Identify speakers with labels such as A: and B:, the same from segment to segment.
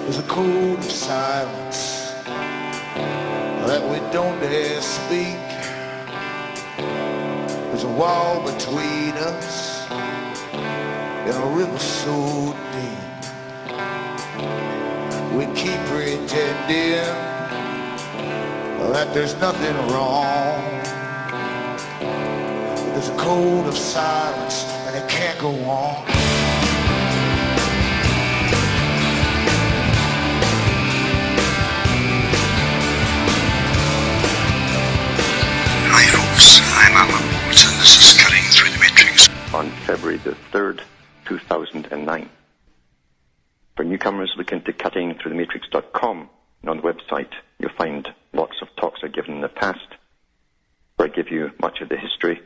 A: There's a code of silence that we don't dare speak. There's a wall between us in a river so deep. We keep pretending that there's nothing wrong. But there's a code of silence and it can't go on.
B: I'm Alan Ward, and this is Cutting Through the Matrix.
C: On February the 3rd, 2009. For newcomers, look into cuttingthroughthematrix.com, and on the website you'll find lots of talks I've given in the past, where I give you much of the history,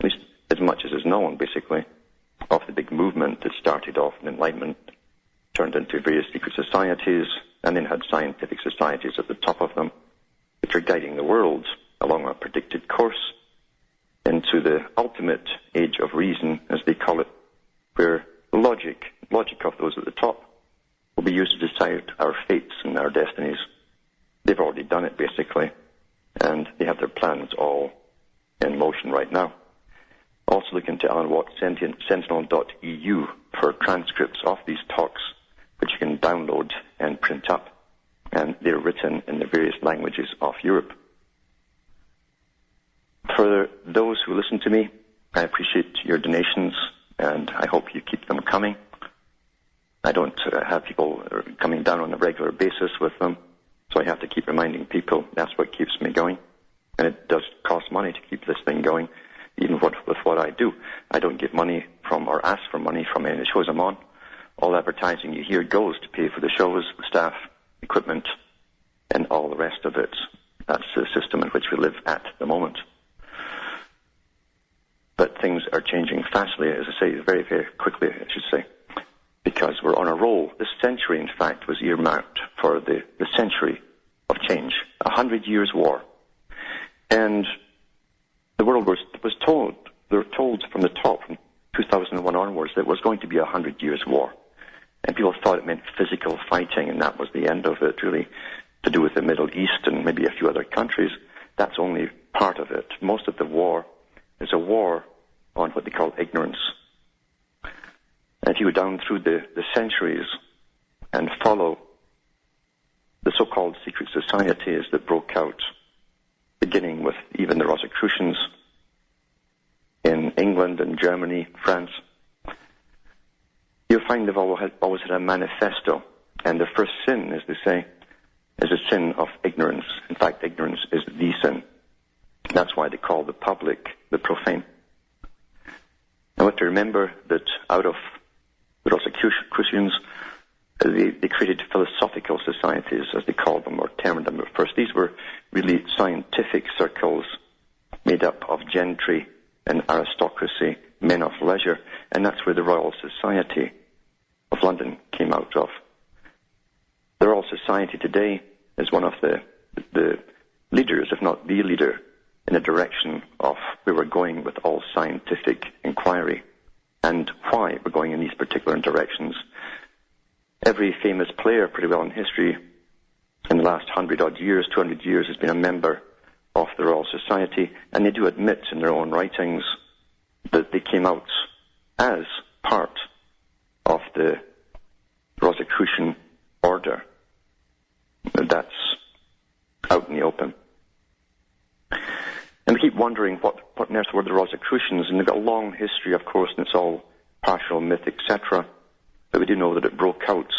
C: at least as much as is known, basically, of the big movement that started off in Enlightenment, turned into various secret societies, and then had scientific societies at the top of them, which are guiding the world along a predicted course into the ultimate age of reason, as they call it, where the logic of those at the top will be used to decide our fates and our destinies. They've already done it, basically, and they have their plans all in motion right now. Also look into Alan Watt Sentinel.eu for transcripts of these talks, which you can download and print up, and they're written in the various languages of Europe. For those who listen to me, I appreciate your donations, and I hope you keep them coming. I don't have people coming down on a regular basis with them, so I have to keep reminding people that's what keeps me going. And it does cost money to keep this thing going, even with what I do. I don't get money from or ask for money from any of the shows I'm on. All advertising you hear goes to pay for the shows, the staff, equipment, and all the rest of it. That's the system in which we live at the moment. But things are changing fastly, as I say, very, very quickly, I should say, because we're on a roll. This century, in fact, was earmarked for the century of change, 100 years war. And the world was told, they were told from the top, from 2001 onwards, that it was going to be 100 years war. And people thought it meant physical fighting, and that was the end of it, really, to do with the Middle East and maybe a few other countries. That's only part of it. Most of the war is a war on what they call ignorance. And if you go down through the centuries and follow the so-called secret societies that broke out, beginning with even the Rosicrucians in England and Germany, France, you'll find they've always had a manifesto. And the first sin, as they say, is a sin of ignorance. In fact, ignorance is the sin. That's why they call the public the profane. Now, we have to remember that out of the Rosicrucians, they created philosophical societies, as they called them, or termed them at first. These were really scientific circles made up of gentry and aristocracy, men of leisure, and that's where the Royal Society of London came out of. The Royal Society today is one of the leaders, if not the leader, in the direction of where we're going with all scientific inquiry and why we're going in these particular directions. Every famous player pretty well in history in the last 100-odd years, 200 years, has been a member of the Royal Society, and they do admit in their own writings that they came out as part of the Rosicrucian order. That's out in the open. And we keep wondering what on earth were the Rosicrucians, and they've got a long history, of course, and it's all partial myth, etc. But we do know that it broke out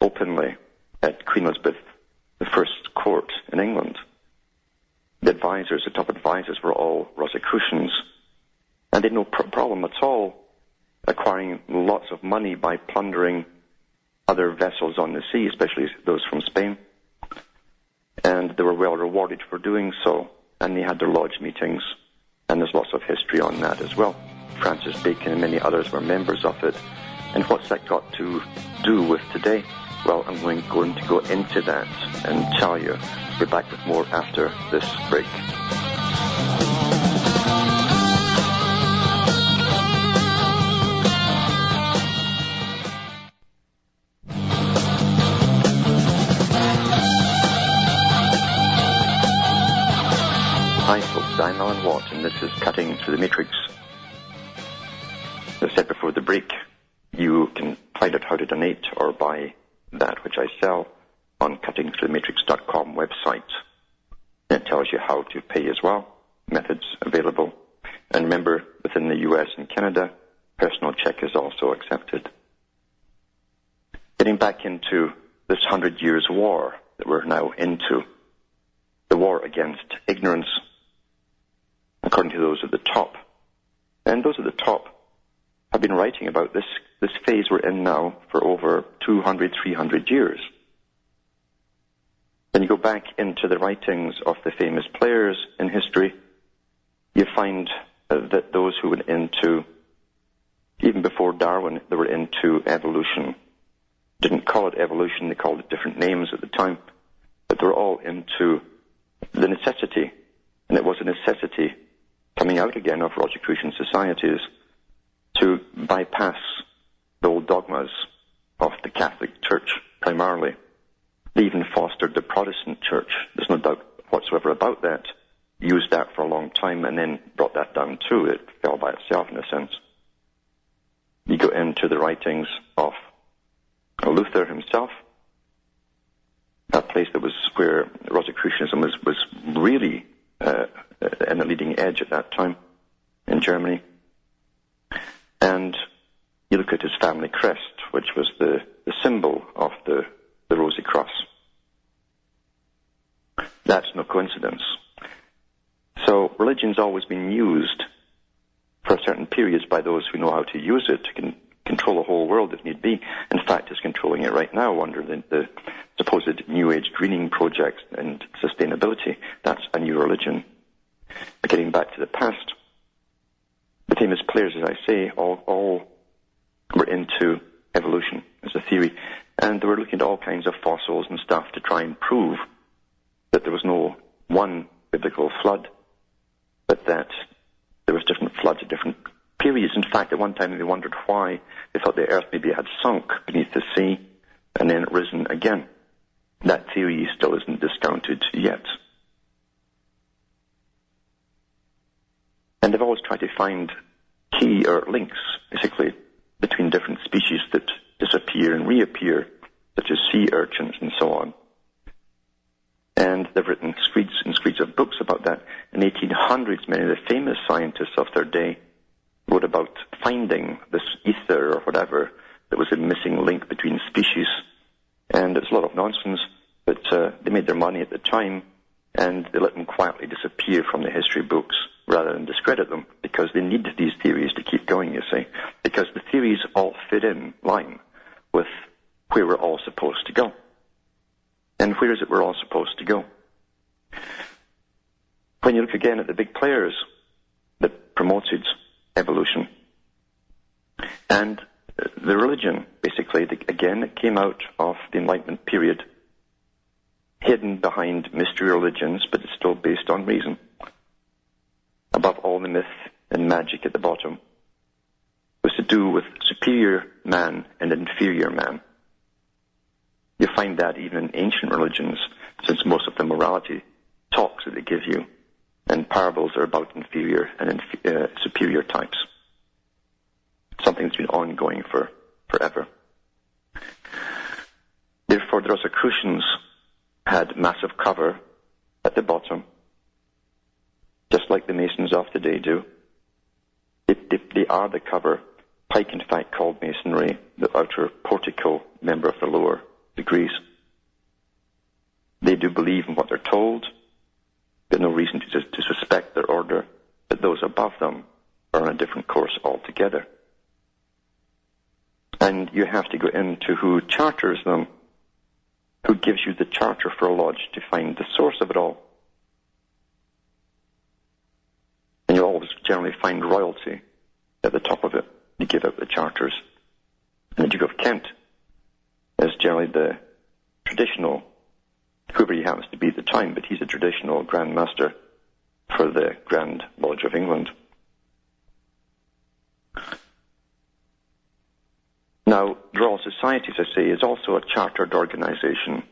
C: openly at Queen Elizabeth I's court in England. The top advisors were all Rosicrucians, and they had no problem at all acquiring lots of money by plundering other vessels on the sea, especially those from Spain. And they were well rewarded for doing so. And they had their lodge meetings, and there's lots of history on that as well. Francis Bacon and many others were members of it. And what's that got to do with today? Well, I'm going to go into that and tell you. We're back with more after this break. This is Cutting Through the Matrix. As I said before the break, you can find out how to donate or buy that which I sell on cuttingthroughthematrix.com website. It tells you how to pay as well, methods available. And remember, within the US and Canada, personal check is also accepted. Getting back into this 100 Years' War that we're now into, the war against ignorance, according to those at the top. And those at the top have been writing about this phase we're in now for over 200, 300 years. When you go back into the writings of the famous players in history, you find that those who went into, even before Darwin, they were into evolution. Didn't call it evolution, they called it different names at the time, but they were all into the necessity, and it was a necessity coming out again of Rosicrucian societies to bypass the old dogmas of the Catholic Church primarily. They even fostered the Protestant Church. There's no doubt whatsoever about that. Used that for a long time and then brought that down too. It fell by itself in a sense. You go into the writings of Luther himself, a place that was where Rosicrucianism was really in the leading edge at that time in Germany. And you look at his family crest, which was the symbol of the Rosy Cross. That's no coincidence. So religion's always been used for certain periods by those who know how to use it to control the whole world if need be. In fact, it's controlling it right now under the supposed New Age greening projects and sustainability. That's a new religion. But getting back to the past, the famous players, as I say, all were into evolution as a theory. And they were looking at all kinds of fossils and stuff to try and prove that there was no one biblical flood, but that there was different floods at different periods. In fact, at one time they wondered why they thought the earth maybe had sunk beneath the sea and then risen again. That theory still isn't discounted yet. And they've always tried to find key or links, basically, between different species that disappear and reappear, such as sea urchins and so on. And they've written screeds and screeds of books about that. In the 1800s, many of the famous scientists of their day wrote about finding this ether or whatever that was a missing link between species. And it's a lot of nonsense, but they made their money at the time, and they let them quietly disappear from the history books rather than discredit them, because they need these theories to keep going, you see, because the theories all fit in line with where we're all supposed to go. And where is it we're all supposed to go? When you look again at the big players that promoted evolution, and the religion, basically, again, it came out of the Enlightenment period, hidden behind mystery religions, but it's still based on reason. Above all, the myth and magic at the bottom was to do with superior man and inferior man. You find that even in ancient religions, since most of the morality talks that they give you and parables are about inferior and superior types. Something that's been ongoing for forever. Therefore, the Rosicrucians had massive cover at the bottom, just like the Masons of today do. They are the cover. Pike, in fact, called Masonry the outer portico, member of the lower degrees. They do believe in what they're told. There's no reason to suspect their order, but those above them are on a different course altogether. And you have to go into who charters them, who gives you the charter for a lodge, to find the source of it all. And you always generally find royalty at the top of it. You give out the charters. And the Duke of Kent is generally the traditional, whoever he happens to be at the time, but he's a traditional Grand Master for the Grand Lodge of England. Now, the Royal Society, as I say, is also a chartered organization.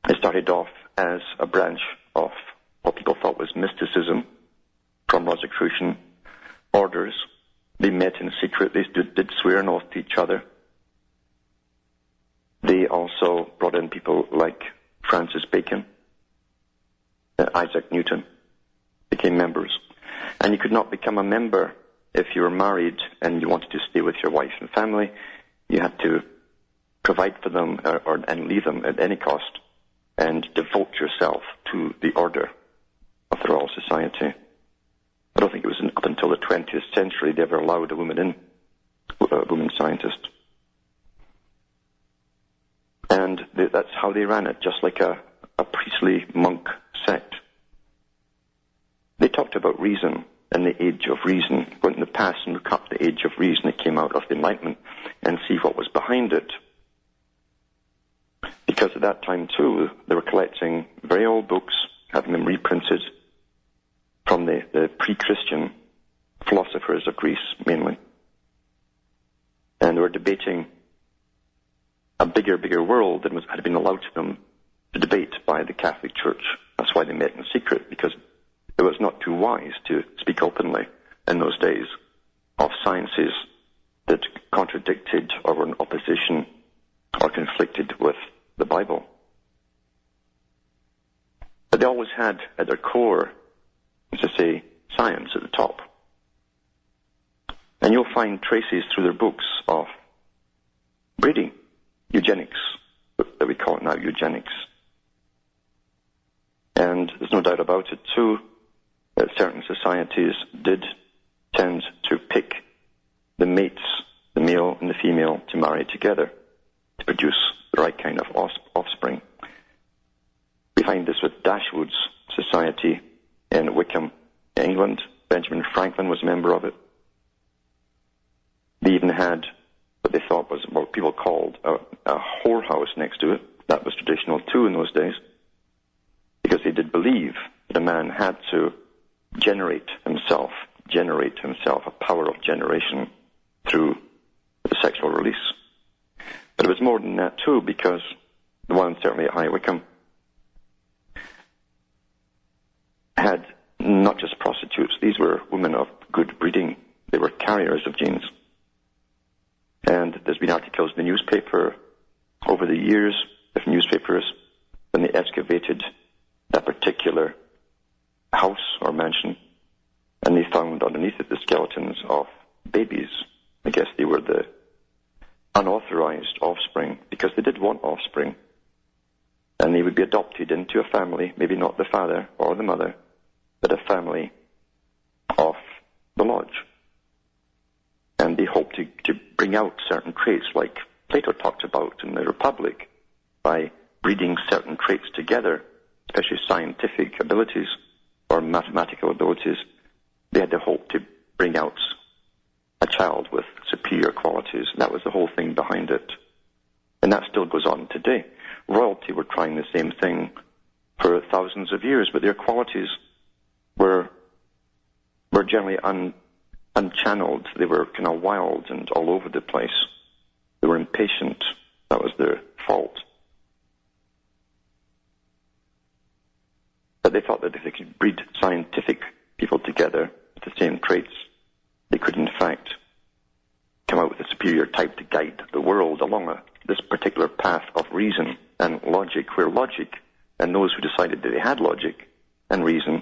C: It started off as a branch of what people thought was mysticism, from Rosicrucian orders. They met in secret. They did swear an oath to each other. They also brought in people like Francis Bacon, Isaac Newton, became members. And you could not become a member if you were married and you wanted to stay with your wife and family. You had to provide for them and leave them at any cost and devote yourself to the order of the Royal Society. I don't think it was up until the 20th century they ever allowed a woman in, a woman scientist. And that's how they ran it, just like a priestly monk sect. They talked about reason and the age of reason. Go into the past and look up the age of reason that came out of the Enlightenment and see what was behind it. Because at that time, too, they were collecting very old books, having them reprinted from the pre-Christian philosophers of Greece, mainly. And they were debating a bigger world than had been allowed to them to debate by the Catholic Church. That's why they met in secret, because it was not too wise to speak openly in those days of sciences that contradicted or were in opposition or conflicted with the Bible. But they always had at their core, as I say, science at the top. And you'll find traces through their books of breeding, eugenics, that we call it now, eugenics. And there's no doubt about it, too, that certain societies did tend to pick the mates, the male and the female, to marry together to produce the right kind of offspring. We find this with Dashwood's society in Wickham, England. Benjamin Franklin was a member of it. They even had what they thought was what people called a whorehouse next to it. That was traditional too in those days, because they did believe that a man had to generate himself, a power of generation through the sexual release. But it was more than that too, because the one certainly at High Wycombe had not just prostitutes. These were women of good breeding. They were carriers of genes. And there's been articles in the newspaper over the years, of newspapers, when they excavated that particular house or mansion, and they found underneath it the skeletons of babies. I guess they were the unauthorized offspring, because they did want offspring. And they would be adopted into a family, maybe not the father or the mother, but a family of the lodge. And they hoped to bring out certain traits like Plato talked about in the Republic, by breeding certain traits together, especially scientific abilities or mathematical abilities. They had the hope to bring out a child with superior qualities, and that was the whole thing behind it. And that still goes on today. Royalty were trying the same thing for thousands of years, but their qualities were generally unchanneled. They were kind of wild and all over the place. They were impatient. That was their fault. But they thought that if they could breed scientific people together with the same traits, they could in fact come out with a superior type to guide the world along this particular path of reason and logic, where logic and those who decided that they had logic and reason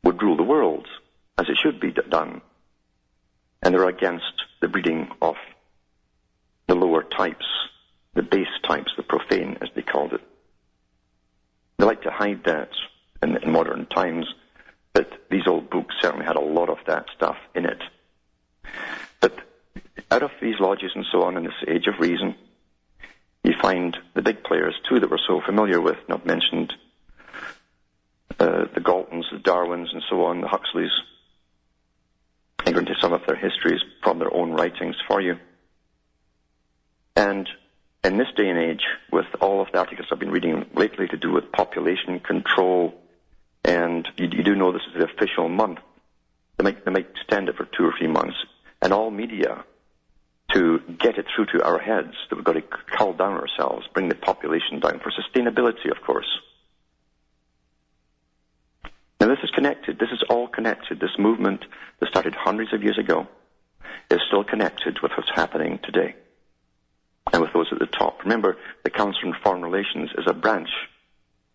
C: would rule the world as it should be done. And they're against the breeding of the lower types, the base types, the profane, as they called it. They like to hide that in modern times, but these old books certainly had a lot of that stuff in it. But out of these lodges and so on in this age of reason, you find the big players too that we're so familiar with, and I've mentioned the Galtons, the Darwins and so on, the Huxleys. I go into some of their histories from their own writings for you. And in this day and age, with all of the articles I've been reading lately to do with population control, and you do know this is the official month, they might extend it for 2 or 3 months, and all media, to get it through to our heads that we've got to cull down ourselves, bring the population down, for sustainability, of course. Now this is connected. This is all connected. This movement that started hundreds of years ago is still connected with what's happening today and with those at the top. Remember, the Council on Foreign Relations is a branch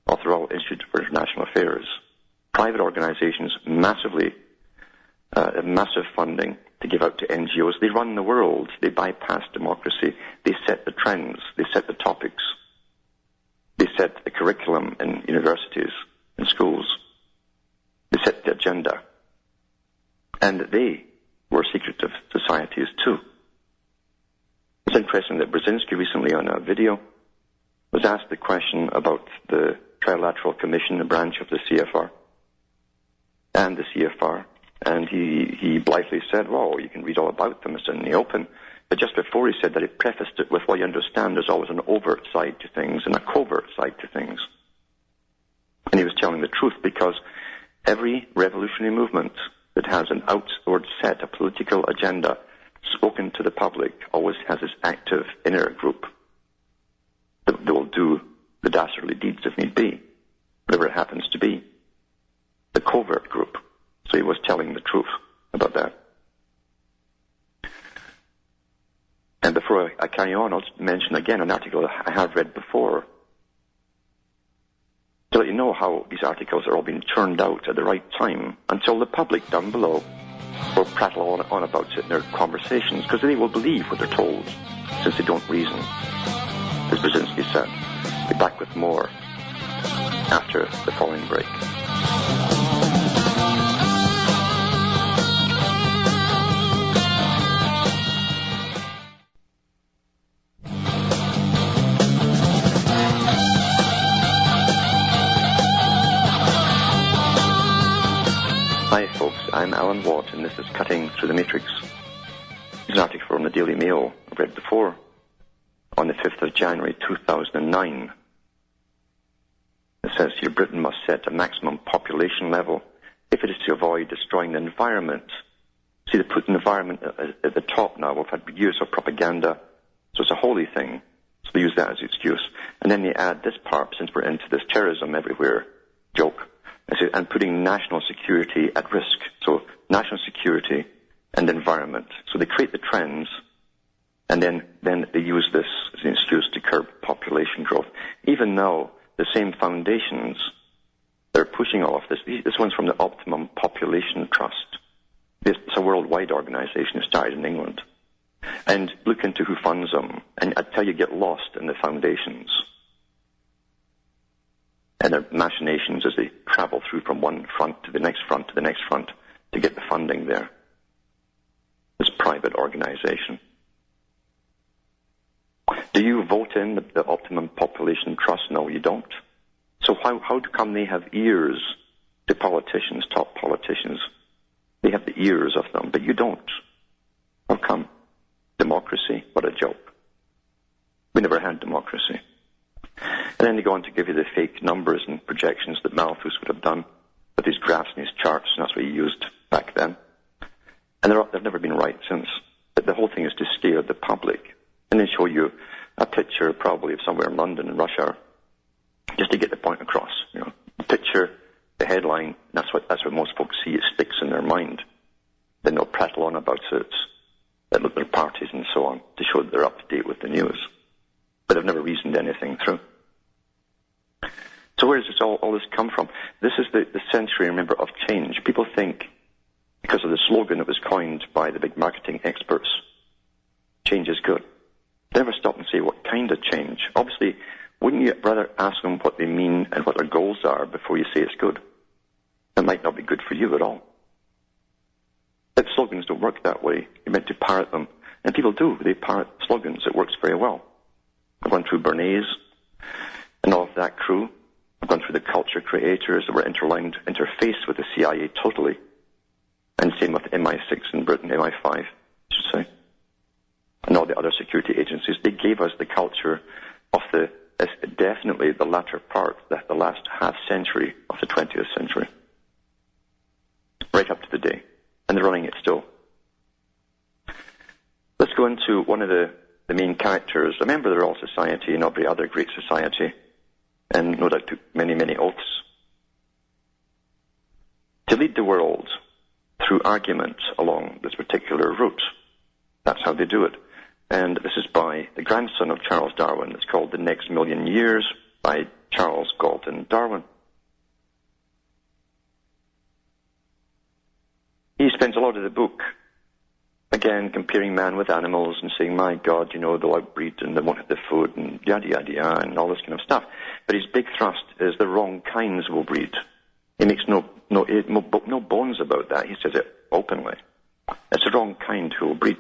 C: of the Royal Institute for International Affairs. Private organizations, massive funding to give out to NGOs. They run the world. They bypass democracy. They set the trends. They set the topics. They set the curriculum in universities and schools. They set the agenda. And they were secretive societies too. It's interesting that Brzezinski recently on a video was asked the question about the Trilateral Commission, a branch of the CFR, and the CFR, and he blithely said, well, you can read all about them, it's in the open. But just before he said that, he prefaced it with, well, you understand there's always an overt side to things and a covert side to things. And he was telling the truth, because every revolutionary movement that has an outward set, a political agenda, spoken to the public, always has this active inner group that will do the dastardly deeds if need be, whatever it happens to be. The covert group. So he was telling the truth about that. And before I carry on, I'll just mention again an article I have read before to let you know how these articles are all being churned out at the right time until the public down below will prattle on about it in their conversations, because they will believe what they're told, since they don't reason, as Brzezinski said. Be back with more after the following break. Hi folks, I'm Alan Watt, and this is Cutting Through the Matrix. It's an article from the Daily Mail I've read before, on the 5th of January 2009. It says here, Britain must set a maximum population level if it is to avoid destroying the environment. See, they put the environment at the top now. We've had years of propaganda, so it's a holy thing. So they use that as an excuse. And then they add this part, since we're into this terrorism everywhere joke, and putting national security at risk. So national security and environment. So they create the trends, and then they use this as an excuse to curb population growth. Even though the same foundations that are pushing all of this one's from the Optimum Population Trust. It's a worldwide organization that started in England. And look into who funds them, and I tell you, get lost in the foundations and their machinations as they travel through from one front to the next front to the next front to get the funding there. This private organization. Do you vote in the Optimum Population Trust? No, you don't. So how come they have ears to politicians, top politicians? They have the ears of them, but you don't. How come? Democracy? What a joke. We never had democracy. And then they go on to give you the fake numbers and projections that Malthus would have done with his graphs and his charts, and that's what he used back then. And they've never been right since. But the whole thing is to scare the public. And then show you a picture probably of somewhere in London in rush hour, just to get the point across. You know, the picture, the headline, that's what most folks see. It sticks in their mind. Then they'll prattle on about it at their parties and so on to show that they're up to date with the news. But they've never reasoned anything through. So where does all this come from? This is the century, remember, of change. People think, because of the slogan that was coined by the big marketing experts, change is good. They never stop and say what kind of change. Obviously, wouldn't you rather ask them what they mean and what their goals are before you say it's good? It might not be good for you at all. But slogans don't work that way. You're meant to parrot them. And people do. They parrot slogans. It works very well. I've gone through Bernays and all of that crew. I've gone through the culture creators that were interfaced with the CIA totally. And same with MI6 in Britain, MI5, I should say. And all the other security agencies. They gave us the culture of definitely the latter part, the last half century of the 20th century. Right up to the day. And they're running it still. Let's go into one of the main characters. Remember, the Royal Society and every other great society, and no doubt took many, many oaths. to lead the world through argument along this particular route. That's how they do it. And this is by the grandson of Charles Darwin. It's called The Next Million Years by Charles Galton Darwin. He spends a lot of the book, again, comparing man with animals and saying, my God, they'll outbreed and they won't have the food and yada, yada, yada, and all this kind of stuff. But his big thrust is the wrong kinds will breed. He makes no bones about that. He says it openly. It's the wrong kind who will breed,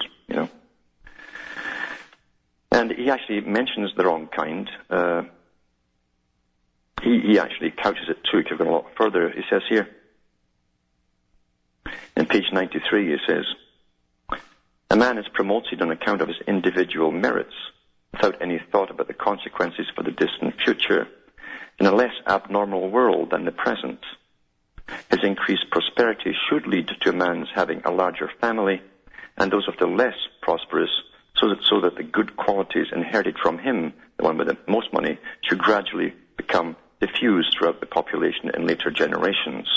C: And he actually mentions the wrong kind. He actually couches it too, going a lot further. He says here, in page 93, he says, a man is promoted on account of his individual merits, without any thought about the consequences for the distant future, in a less abnormal world than the present. His increased prosperity should lead to a man's having a larger family, and those of the less prosperous, so that the good qualities inherited from him, the one with the most money, should gradually become diffused throughout the population in later generations.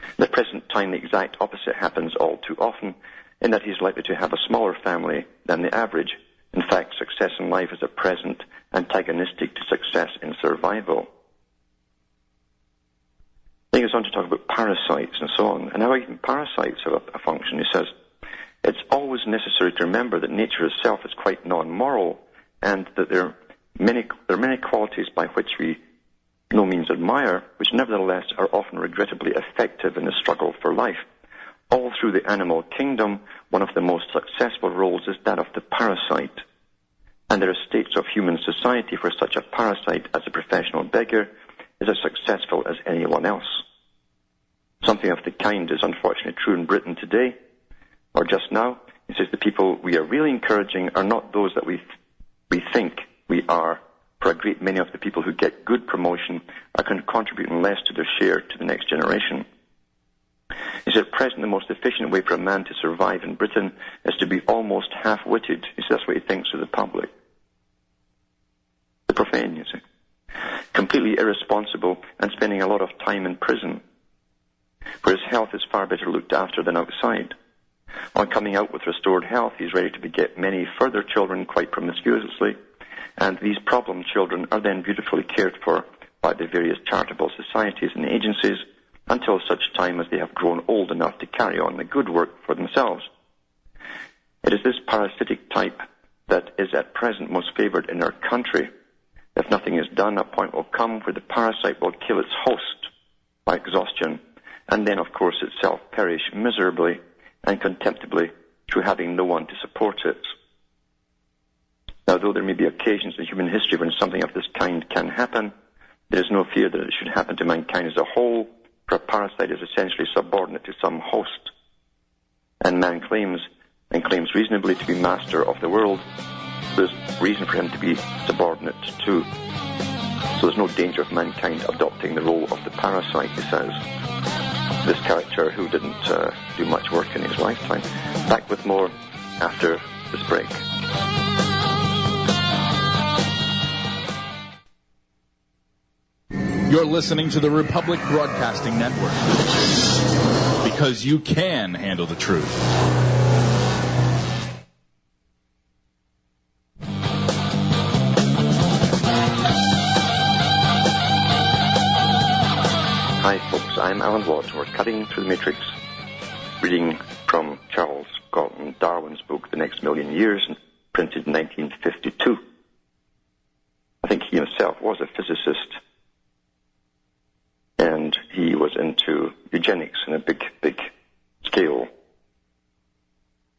C: At the present time, the exact opposite happens all too often, in that he's likely to have a smaller family than the average. In fact, success in life is at present antagonistic to success in survival. Then he goes on to talk about parasites and so on, and how even parasites have a function. He says, it's always necessary to remember that nature itself is quite non-moral, and that there are many qualities by which we no means admire, which nevertheless are often regrettably effective in the struggle for life. All through the animal kingdom, one of the most successful roles is that of the parasite. And there are states of human society where such a parasite as a professional beggar is as successful as anyone else. Something of the kind is unfortunately true in Britain today, or just now. He says the people we are really encouraging are not those that we think we are. For a great many of the people who get good promotion are contributing less to their share to the next generation. He said, at present, the most efficient way for a man to survive in Britain is to be almost half-witted. He says that's what he thinks of the public. The profane, you see. Completely irresponsible and spending a lot of time in prison, where his health is far better looked after than outside. On coming out with restored health, he's ready to beget many further children quite promiscuously, and these problem children are then beautifully cared for by the various charitable societies and agencies until such time as they have grown old enough to carry on the good work for themselves. It is this parasitic type that is at present most favored in our country. If nothing is done, a point will come where the parasite will kill its host by exhaustion, and then, of course, itself perish miserably and contemptibly through having no one to support it. Now, though there may be occasions in human history when something of this kind can happen, there is no fear that it should happen to mankind as a whole, for a parasite is essentially subordinate to some host. And man claims reasonably to be master of the world. There's reason for him to be subordinate too. So there's no danger of mankind adopting the role of the parasite, he says. This character who didn't do much work in his lifetime. Back with more after this break.
D: You're listening to the Republic Broadcasting Network, because you can handle the truth.
C: Hi folks, I'm Alan Watt. We're cutting through the matrix, reading from Charles Galton Darwin's book, The Next Million Years, printed in 1952. I think he himself was a physicist, and he was into eugenics in a big scale.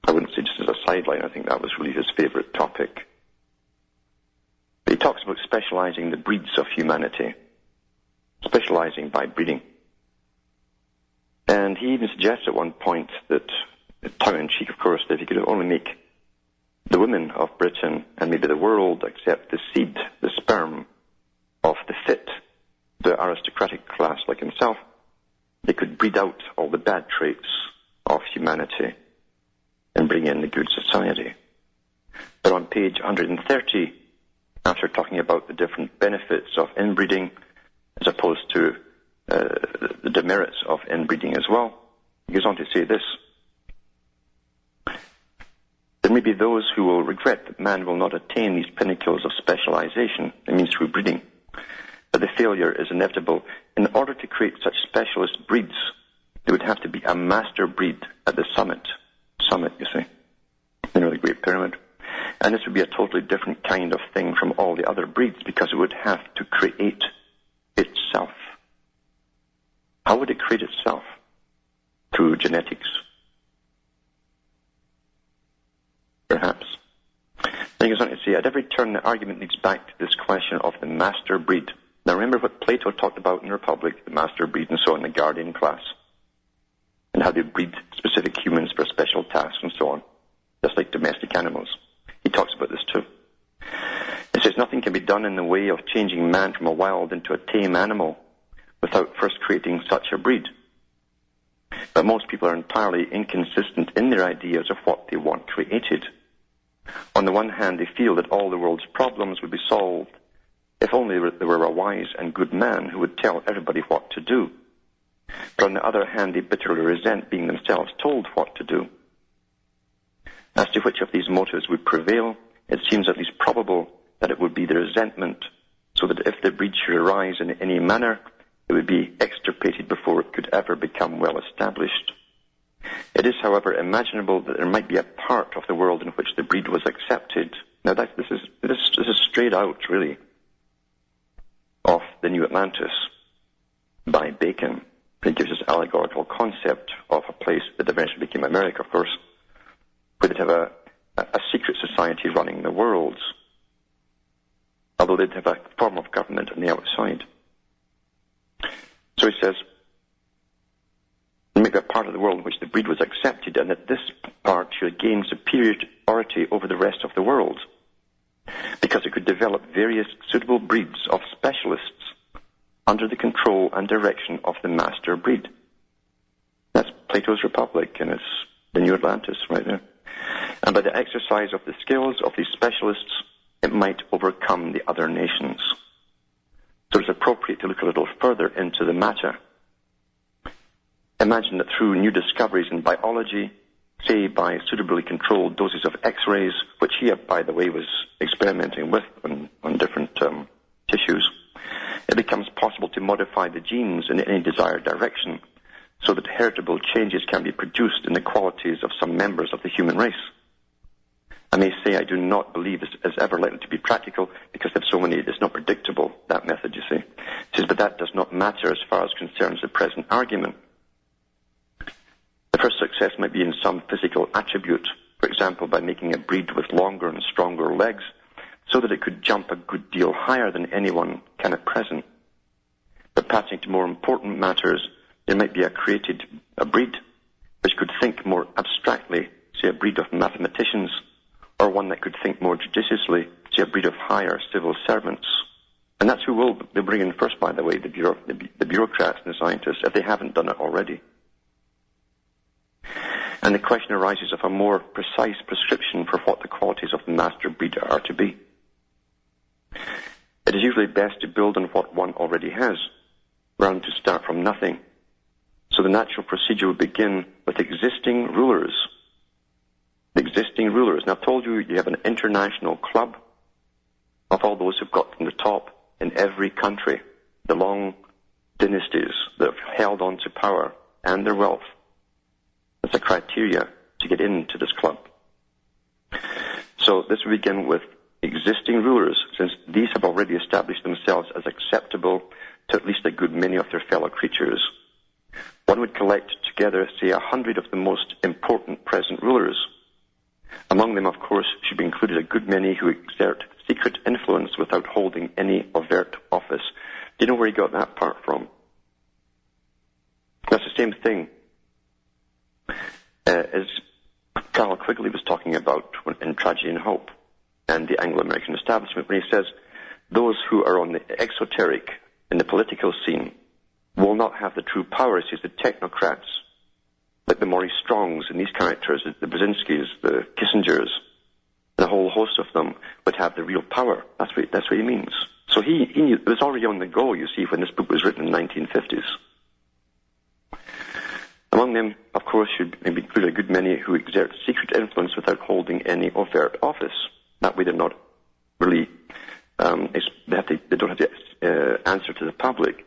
C: I wouldn't say just as a sideline, I think that was really his favorite topic. But he talks about specializing the breeds of humanity, specializing by breeding. And he even suggests at one point that, tongue-in-cheek of course, that if he could only make the women of Britain and maybe the world accept the seed, the sperm of the fit, the aristocratic class like himself, they could breed out all the bad traits of humanity and bring in the good society. But on page 130, after talking about the different benefits of inbreeding, as opposed to the demerits of inbreeding as well. He goes on to say this: there may be those who will regret that man will not attain these pinnacles of specialization, it means through breeding, but the failure is inevitable. In order to create such specialist breeds, there would have to be a master breed at the summit, you see, the Great Pyramid. And this would be a totally different kind of thing from all the other breeds, because it would have to create itself. How would it create itself? Through genetics. Perhaps. Then he goes on to say, at every turn the argument leads back to this question of the master breed. Now remember what Plato talked about in the Republic, the master breed and so on, the guardian class, and how they breed specific humans for special tasks and so on, just like domestic animals. He talks about this too. He says nothing can be done in the way of changing man from a wild into a tame animal without first creating such a breed. But most people are entirely inconsistent in their ideas of what they want created. On the one hand, they feel that all the world's problems would be solved if only there were a wise and good man who would tell everybody what to do. But on the other hand, they bitterly resent being themselves told what to do. As to which of these motives would prevail, it seems at least probable that it would be the resentment, so that if the breed should arise in any manner, it would be extirpated before it could ever become well established. It is, however, imaginable that there might be a part of the world in which the breed was accepted. Now, this is straight out, really, of the New Atlantis by Bacon. It gives us allegorical concept of a place that eventually became America, of course, where they'd have a secret society running the world, although they'd have a form of government on the outside. So he says, there may be a part of the world in which the breed was accepted, and that this part should gain superiority over the rest of the world, because it could develop various suitable breeds of specialists under the control and direction of the master breed. That's Plato's Republic, and it's the New Atlantis right there. And by the exercise of the skills of these specialists, it might overcome the other nations. So it's appropriate to look a little further into the matter. Imagine that through new discoveries in biology, say by suitably controlled doses of X-rays, which he, by the way, was experimenting with on different tissues, it becomes possible to modify the genes in any desired direction so that heritable changes can be produced in the qualities of some members of the human race. I may say I do not believe this is ever likely to be practical because there's so many, it's not predictable, that method, you see. He says, but that does not matter as far as concerns the present argument. The first success might be in some physical attribute, for example, by making a breed with longer and stronger legs, so that it could jump a good deal higher than anyone can at present. But passing to more important matters, there might be a breed which could think more abstractly, say a breed of mathematicians, or one that could think more judiciously, say a breed of higher civil servants. And that's who they'll bring in first, by the way, the bureaucrats and the scientists, if they haven't done it already. And the question arises of a more precise prescription for what the qualities of the master breed are to be. It is usually best to build on what one already has, rather than to start from nothing. So the natural procedure would begin with existing rulers. The existing rulers. And I've told you have an international club of all those who've got from the top in every country, the long dynasties that have held on to power and their wealth. That's a criteria to get into this club. So this will begin with existing rulers, since these have already established themselves as acceptable to at least a good many of their fellow creatures. One would collect together, say, 100 of the most important present rulers. Among them, of course, should be included a good many who exert secret influence without holding any overt office. Do you know where he got that part from? That's the same thing as Carl Quigley was talking about in Tragedy and Hope and the Anglo-American establishment, when he says those who are on the exoteric in the political scene will not have the true power. He says the technocrats, like the Maurice Strongs and these characters, the Brzezinskis, the Kissingers, and a whole host of them would have the real power. That's what he means. So he knew, it was already on the go, you see, when this book was written in the 1950s. Among them, of course, should maybe include a good many who exert secret influence without holding any overt office. That way they're not really, they don't have to answer to the public,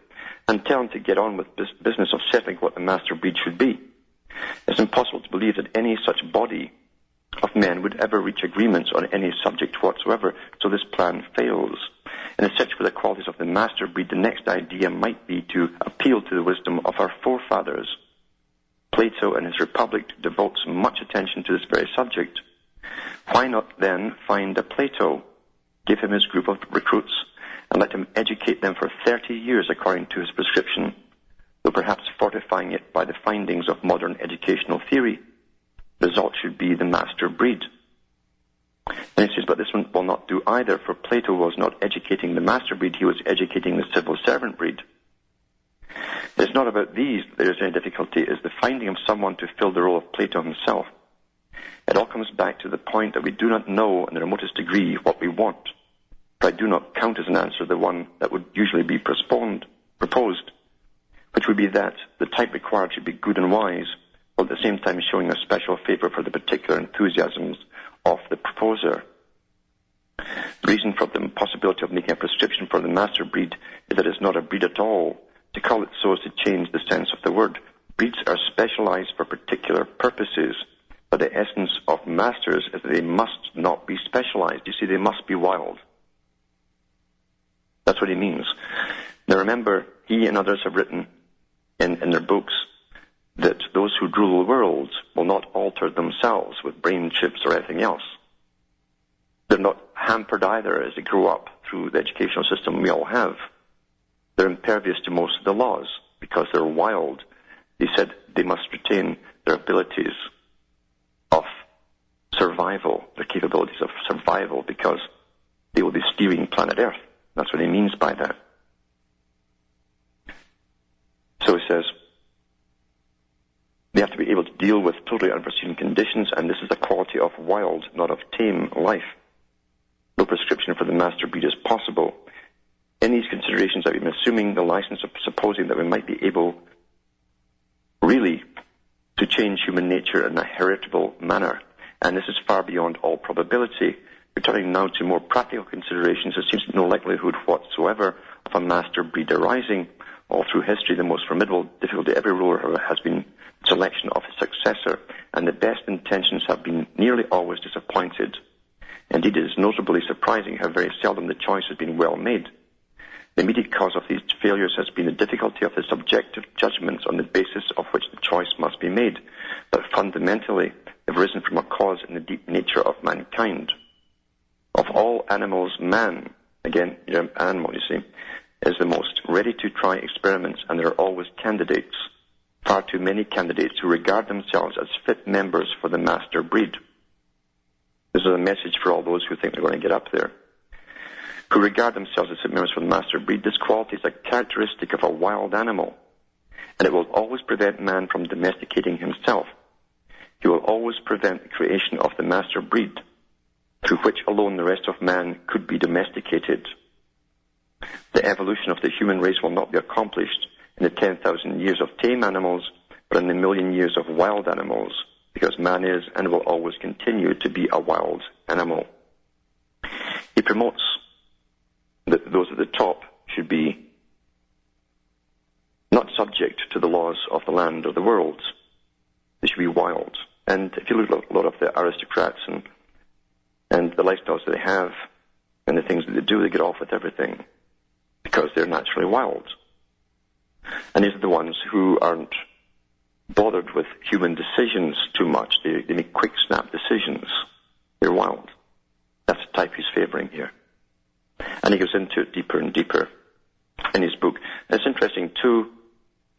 C: and tell them to get on with business of settling what the master breed should be. It's impossible to believe that any such body of men would ever reach agreements on any subject whatsoever, so this plan fails. In a search for the qualities of the master breed, the next idea might be to appeal to the wisdom of our forefathers. Plato in his Republic devotes much attention to this very subject. Why not then find a Plato, give him his group of recruits, and let him educate them for 30 years according to his prescription, though perhaps fortifying it by the findings of modern educational theory? The result should be the master breed. And he says, but this one will not do either, for Plato was not educating the master breed, he was educating the civil servant breed. It's not about these that there is any difficulty, it is the finding of someone to fill the role of Plato himself. It all comes back to the point that we do not know in the remotest degree what we want. For I do not count as an answer the one that would usually be proposed, which would be that the type required should be good and wise, while at the same time showing a special favor for the particular enthusiasms of the proposer. The reason for the impossibility of making a prescription for the master breed is that it is not a breed at all. To call it so is to change the sense of the word. Breeds are specialized for particular purposes, but the essence of masters is that they must not be specialized. You see, they must be wild. That's what he means. Now remember, he and others have written in their books that those who rule the world will not alter themselves with brain chips or anything else. They're not hampered either as they grow up through the educational system we all have. They're impervious to most of the laws because they're wild. They said they must retain their abilities of survival, their capabilities of survival, because they will be steering planet Earth. That's what he means by that. So he says, they have to be able to deal with totally unforeseen conditions, and this is the quality of wild, not of tame life. No prescription for the master breed is possible. In these considerations, I've been assuming the license of supposing that we might be able really to change human nature in a heritable manner, and this is far beyond all probability. Returning now to more practical considerations, there seems no likelihood whatsoever of a master breed arising. All through history, the most formidable difficulty every ruler has been selection of his successor, and the best intentions have been nearly always disappointed. Indeed, it is notably surprising how very seldom the choice has been well made. The immediate cause of these failures has been the difficulty of the subjective judgments on the basis of which the choice must be made, but fundamentally have arisen from a cause in the deep nature of mankind. Of all animals, man, again, you're an animal, you see, is the most ready to try experiments, and there are always candidates, far too many candidates who regard themselves as fit members for the master breed. This is a message for all those who think they're going to get up there. Who regard themselves as fit members for the master breed. This quality is a characteristic of a wild animal, and it will always prevent man from domesticating himself. He will always prevent the creation of the master breed, through which alone the rest of man could be domesticated. The evolution of the human race will not be accomplished in the 10,000 years of tame animals, but in the million years of wild animals, because man is and will always continue to be a wild animal. He promotes that those at the top should be not subject to the laws of the land or the world. They should be wild. And if you look at a lot of the aristocrats and the lifestyles that they have and the things that they do, they get off with everything because they're naturally wild. And these are the ones who aren't bothered with human decisions too much. They make quick snap decisions. They're wild. That's the type he's favoring here. And he goes into it deeper and deeper in his book. And it's interesting, too,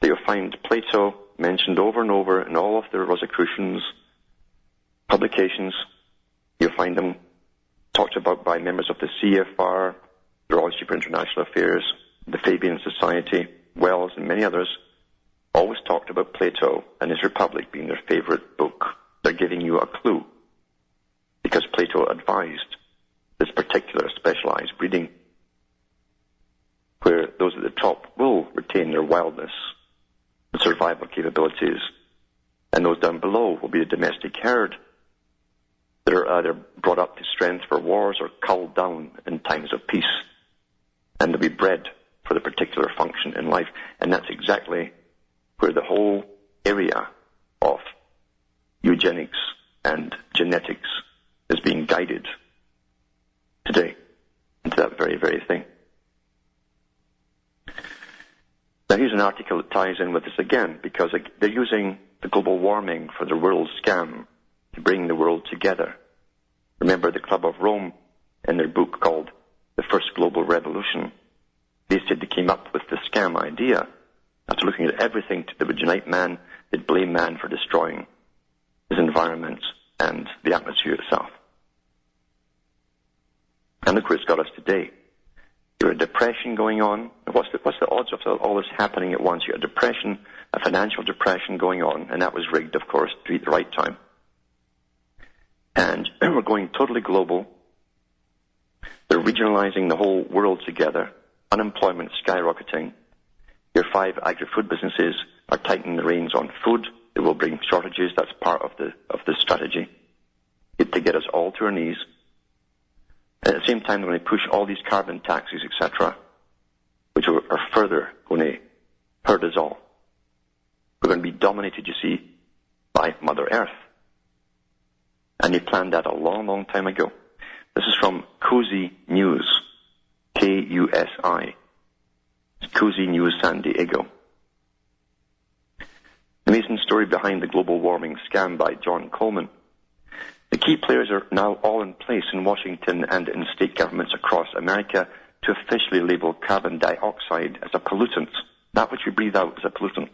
C: that you'll find Plato mentioned over and over in all of the Rosicrucians publications. You'll find them talked about by members of the CFR, the Royal Institute for International Affairs, the Fabian Society, Wells, and many others. Always talked about Plato and his Republic being their favorite book. They're giving you a clue, because Plato advised this particular specialized breeding. those at the top will retain their wildness and survival capabilities, and those down below will be the domestic herd that are either brought up to strength for wars or culled down in times of peace, and they'll be bred for the particular function in life. And that's exactly where the whole area of eugenics and genetics is being guided today into that very, very thing. Now here's an article that ties in with this again, because they're using the global warming for the world scam to bring the world together. Remember the Club of Rome, in their book called The First Global Revolution, they said they came up with the scam idea after looking at everything that would unite man. They'd blame man for destroying his environment and the atmosphere itself. And look where it's got us today. You've got a depression going on. What's the odds of all this happening at once? You got a depression, a financial depression going on, and that was rigged, of course, to eat the right time. And we're going totally global. They're regionalizing the whole world together. Unemployment skyrocketing. Your 5 agri-food businesses are tightening the reins on food. It will bring shortages. That's part of the strategy. To get us all to our knees. At the same time, they're going to push all these carbon taxes, etc., which are further going to hurt us all. We're going to be dominated, you see, by Mother Earth. And they planned that a long, long time ago. This is from Cozy News, Kusi. It's Cozy News San Diego. Amazing story behind the global warming scam by John Coleman. The key players are now all in place in Washington and in state governments across America to officially label carbon dioxide as a pollutant, that which we breathe out as a pollutant,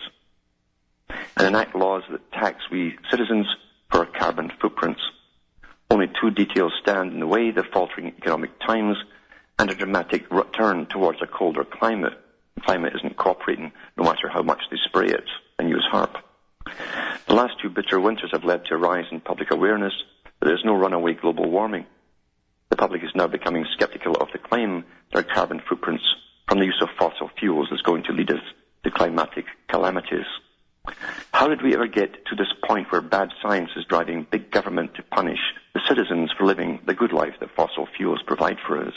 C: and enact laws that tax we citizens for our carbon footprints. Only 2 details stand in the way: the faltering economic times and a dramatic return towards a colder climate. The climate isn't cooperating no matter how much they spray it and use HARP. The last 2 bitter winters have led to a rise in public awareness that there's no runaway global warming. The public is now becoming skeptical of the claim that our carbon footprints from the use of fossil fuels is going to lead us to climatic calamities. How did we ever get to this point where bad science is driving big government to punish the citizens for living the good life that fossil fuels provide for us?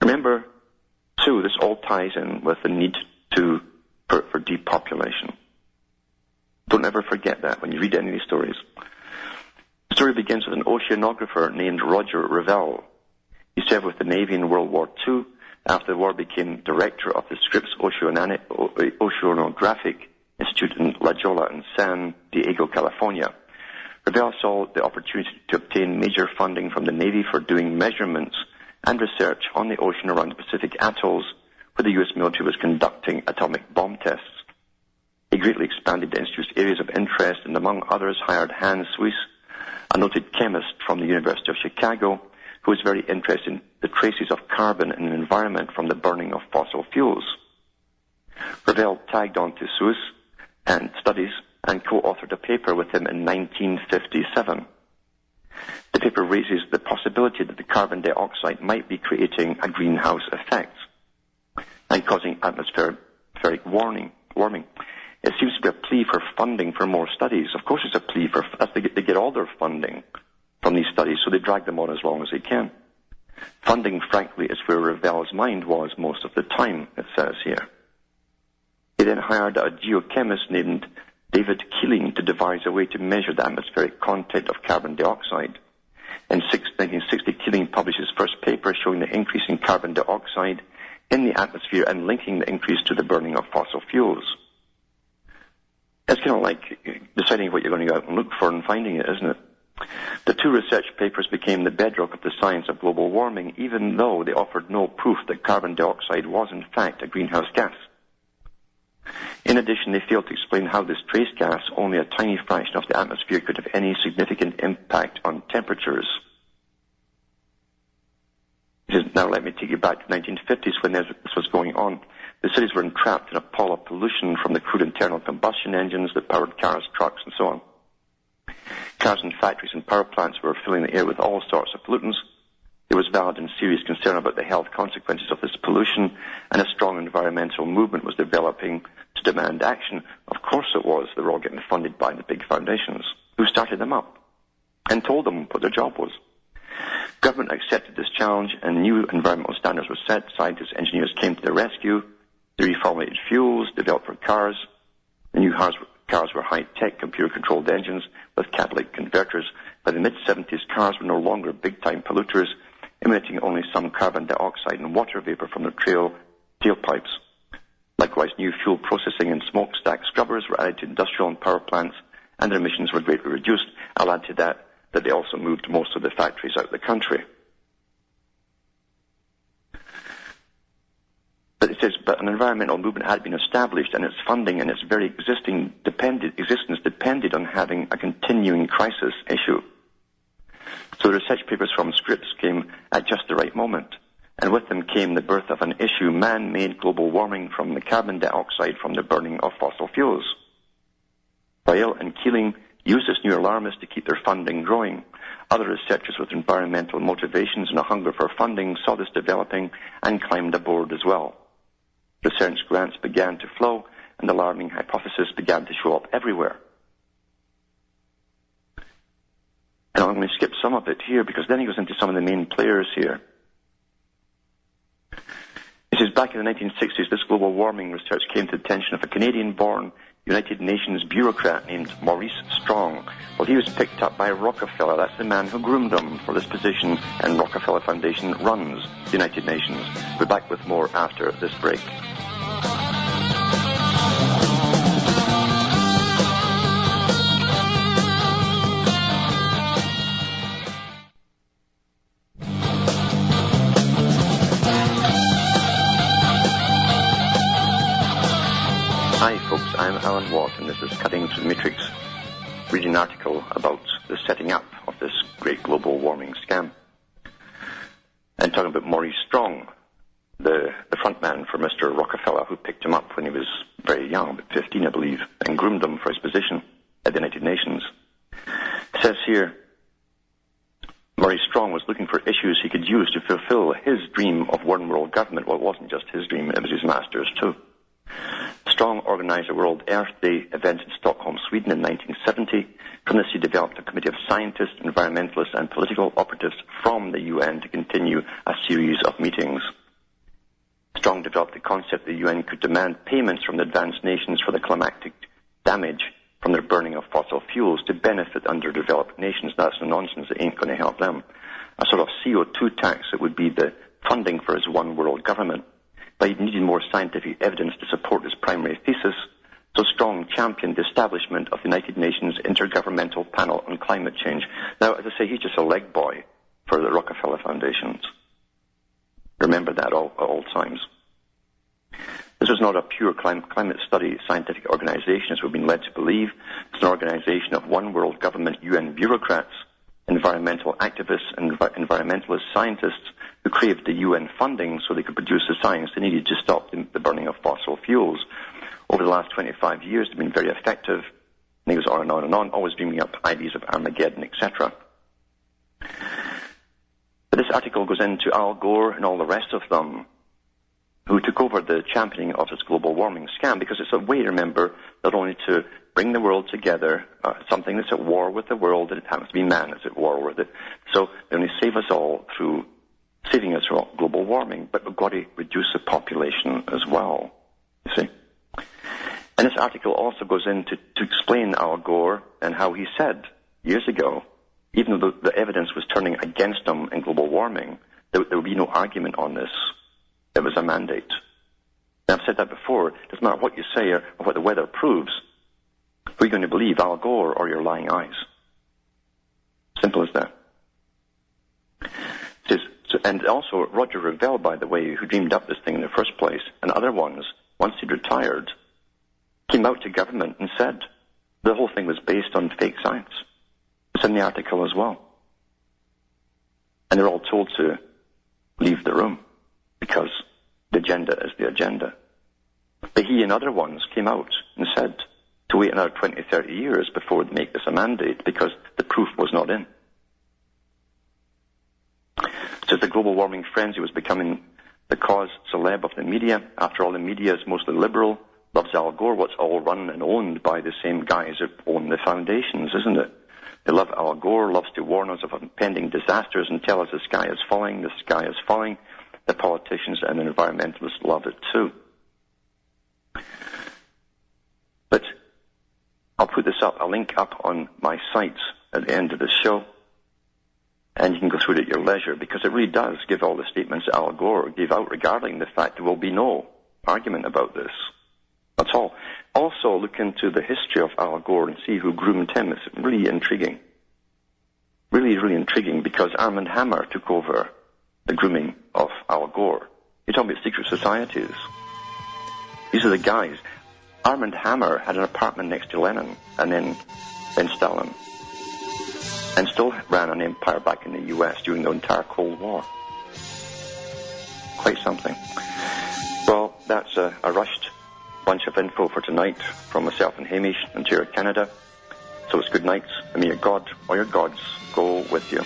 C: Remember, too, this all ties in with the need for depopulation. Don't ever forget that when you read any of these stories. The story begins with an oceanographer named Roger Revelle. He served with the Navy in World War II. After the war, became director of the Scripps Oceanographic Institute in La Jolla in San Diego, California. Revelle saw the opportunity to obtain major funding from the Navy for doing measurements and research on the ocean around the Pacific atolls where the U.S. military was conducting atomic bomb tests. He greatly expanded the Institute's areas of interest and, among others, hired Hans Swiss, a noted chemist from the University of Chicago, who was very interested in the traces of carbon in the environment from the burning of fossil fuels. Revelle tagged on to Swiss and studies and co-authored a paper with him in 1957. The paper raises the possibility that the carbon dioxide might be creating a greenhouse effect and causing atmospheric warming. It seems to be a plea for funding for more studies. Of course it's a plea for, they get all their funding from these studies, so they drag them on as long as they can. Funding, frankly, is where Revelle's mind was most of the time, it says here. He then hired a geochemist named David Keeling to devise a way to measure the atmospheric content of carbon dioxide. In 1960, Keeling published his first paper showing the increase in carbon dioxide in the atmosphere and linking the increase to the burning of fossil fuels. It's kind of like deciding what you're going to go out and look for and finding it, isn't it? The 2 research papers became the bedrock of the science of global warming, even though they offered no proof that carbon dioxide was in fact a greenhouse gas. In addition, they failed to explain how this trace gas, only a tiny fraction of the atmosphere, could have any significant impact on temperatures. Now let me take you back to the 1950s when this was going on. The cities were entrapped in a pall of pollution from the crude internal combustion engines that powered cars, trucks, and so on. Cars and factories and power plants were filling the air with all sorts of pollutants. They There was valid and serious concern about the health consequences of this pollution, and a strong environmental movement was developing to demand action. Of course it was. They were all getting funded by the big foundations. Who started them up and told them what their job was? Government accepted this challenge, and new environmental standards were set. Scientists, engineers came to the rescue. They reformulated fuels developed for cars. The new cars were high-tech, computer-controlled engines with catalytic converters. By the mid-70s, cars were no longer big-time polluters, emitting only some carbon dioxide and water vapor from their tailpipes. Likewise, new fuel processing and smokestack scrubbers were added to industrial and power plants, and their emissions were greatly reduced. I'll add to that they also moved most of the factories out of the country. But it says, but an environmental movement had been established, and its funding and its very existence depended on having a continuing crisis issue. So the research papers from Scripps came at just the right moment, and with them came the birth of an issue: man-made global warming from the carbon dioxide from the burning of fossil fuels. Boyle and Keeling used this new alarmist to keep their funding growing. Other researchers with environmental motivations and a hunger for funding saw this developing and climbed aboard as well. Research grants began to flow, and alarming hypotheses began to show up everywhere. And I'm going to skip some of it here, because then he goes into some of the main players here. He says, back in the 1960s, this global warming research came to the attention of a Canadian-born United Nations bureaucrat named Maurice Strong. Well, he was picked up by Rockefeller. That's the man who groomed him for this position, and Rockefeller Foundation runs the United Nations. We're back with more after this break. Hi folks, I'm Alan Watt, and this is Cutting Through the Matrix, reading an article about the setting up of this great global warming scam. And talking about Maurice Strong, the front man for Mr. Rockefeller, who picked him up when he was very young, about 15 I believe, and groomed him for his position at the United Nations. It says here, Maurice Strong was looking for issues he could use to fulfill his dream of one world government. Well, it wasn't just his dream, it was his master's too. Strong organized a World Earth Day event in Stockholm, Sweden in 1970. From this he developed a committee of scientists, environmentalists and political operatives from the UN to continue a series of meetings. Strong developed the concept the UN could demand payments from the advanced nations for the climatic damage from their burning of fossil fuels to benefit underdeveloped nations. That's no nonsense, it ain't going to help them. A sort of CO2 tax that would be the funding for his one world government. But he needed more scientific evidence to support his primary thesis, so Strong championed the establishment of the United Nations Intergovernmental Panel on Climate Change. Now, as I say, he's just a leg boy for the Rockefeller Foundations. Remember that at all times. This was not a pure climate study scientific organization, as we've been led to believe. It's an organization of one world government UN bureaucrats, environmental activists, and environmentalist scientists who craved the UN funding so they could produce the science they needed to stop the burning of fossil fuels. Over the last 25 years, they've been very effective. And he goes on and on and on, always dreaming up ideas of Armageddon, etc. But this article goes into Al Gore and all the rest of them who took over the championing of this global warming scam, because it's a way, remember, not only to bring the world together, something that's at war with the world, and it happens to be man that's at war with it. So they only save us all through saving us from global warming, but we've got to reduce the population as well, you see. And this article also goes in to explain Al Gore and how he said years ago, even though the evidence was turning against him in global warming, there would be no argument on this. It was a mandate. Now, I've said that before. It doesn't matter what you say or what the weather proves. Who are you going to believe, Al Gore or your lying eyes? Simple as that. And also, Roger Revelle, by the way, who dreamed up this thing in the first place, and other ones, once he'd retired, came out to government and said the whole thing was based on fake science. It's in the article as well. And they're all told to leave the room because the agenda is the agenda. But he and other ones came out and said to wait another 20, 30 years before they make this a mandate because the proof was not in. Says the global warming frenzy was becoming the cause celeb of the media. After all, the media is mostly liberal, loves Al Gore. What's all run and owned by the same guys that own the foundations, isn't it? They love Al Gore, loves to warn us of impending disasters and tell us the sky is falling, the sky is falling. The politicians and the environmentalists love it too. But I'll put this up, I'll link up on my sites at the end of the show, and you can go through it at your leisure, because it really does give all the statements Al Gore gave out regarding the fact there will be no argument about this. That's all. Also, look into the history of Al Gore and see who groomed him. It's really intriguing. Really, really intriguing, because Armand Hammer took over the grooming of Al Gore. You're talking about secret societies. These are the guys. Armand Hammer had an apartment next to Lenin, and then Stalin, and still ran an empire back in the U.S. during the entire Cold War. Quite something. Well, that's a rushed bunch of info for tonight from myself and Hamish, Ontario, Canada. So it's good nights, and may your God or your gods go with you.